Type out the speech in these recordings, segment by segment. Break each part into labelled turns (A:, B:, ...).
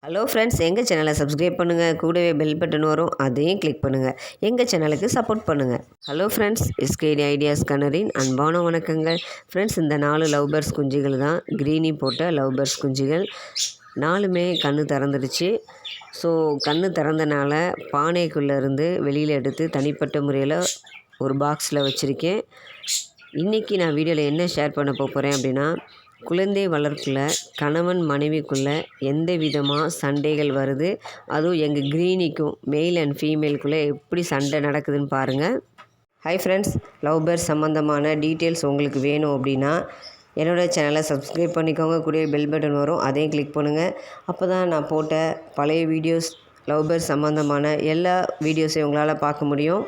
A: Hello friends, எங்கள் சேனலை subscribe பண்ணுங்கள். கூடவே பெல் பட்டன் வரும், அதையும் கிளிக் பண்ணுங்கள். எங்கள் சேனலுக்கு சப்போர்ட் பண்ணுங்கள். ஹலோ ஃப்ரெண்ட்ஸ், எஸ்கேடி ஐடியாஸ் கனரின் அன்பான வணக்கங்கள். ஃப்ரெண்ட்ஸ், இந்த 4 லவ் பேர்ட்ஸ் குஞ்சுகள் தான் க்ரீனி போட்ட லவ் பேர்ட்ஸ் குஞ்சுகள். 4மே கண்ணு திறந்துடுச்சு. ஸோ கண்ணு திறந்தனால பானைக்குள்ளேருந்து வெளியில் எடுத்து தனிப்பட்ட முறையில் ஒரு பாக்ஸில் வச்சுருக்கேன். இன்றைக்கி நான் வீடியோவில் என்ன ஷேர் பண்ண போகிறேன் அப்படின்னா, குழந்தை வளர்ப்பில் கணவன் மனைவிக்குள்ளே எந்த விதமாக சண்டைகள் வருது, அதுவும் எங்கள் க்ரீனிக்கும் மெயில் அண்ட் ஃபீமேலுக்குள்ளே எப்படி சண்டை நடக்குதுன்னு பாருங்கள். ஹை ஃப்ரெண்ட்ஸ், லவ் பேர்ட்ஸ் சம்மந்தமான டீட்டெயில்ஸ் உங்களுக்கு வேணும் அப்படின்னா என்னோடய சேனலை சப்ஸ்கிரைப் பண்ணிக்கோங்க. கூட பெல் பட்டன் வரும், அதையும் கிளிக் பண்ணுங்கள். அப்போ தான் நான் போட்ட பழைய வீடியோஸ், லவ் பேர்ட்ஸ் சம்மந்தமான எல்லா வீடியோஸையும் உங்களால் பார்க்க முடியும்.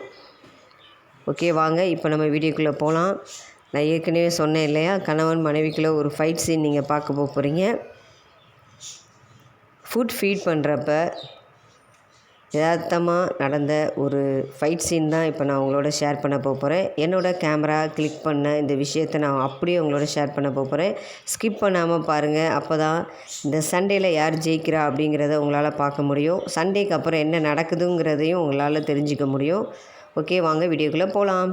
A: ஓகே, வாங்க இப்போ நம்ம வீடியோக்குள்ளே போகலாம். நான் ஏற்கனவே சொன்னேன் இல்லையா, கணவன் மனைவிக்குள்ளே ஒரு ஃபைட் சீன் நீங்கள் பார்க்க போகிறீங்க. ஃபுட் ஃபீட் பண்ணுறப்ப யதார்த்தமாக நடந்த ஒரு ஃபைட் சீன் தான் இப்போ நான் உங்களோட ஷேர் பண்ண போகிறேன். என்னோடய கேமரா கிளிக் பண்ண இந்த விஷயத்தை நான் அப்படியே உங்களோட ஷேர் பண்ண போகிறேன். ஸ்கிப் பண்ணாமல் பாருங்கள். அப்போ தான் இந்த சண்டையில் யார் ஜெயிக்கிறா அப்படிங்கிறத உங்களால் பார்க்க முடியும். சண்டைக்கு அப்புறம் என்ன நடக்குதுங்கிறதையும் உங்களால் தெரிஞ்சிக்க முடியும். ஓகே, வாங்க வீடியோக்குள்ளே போகலாம்.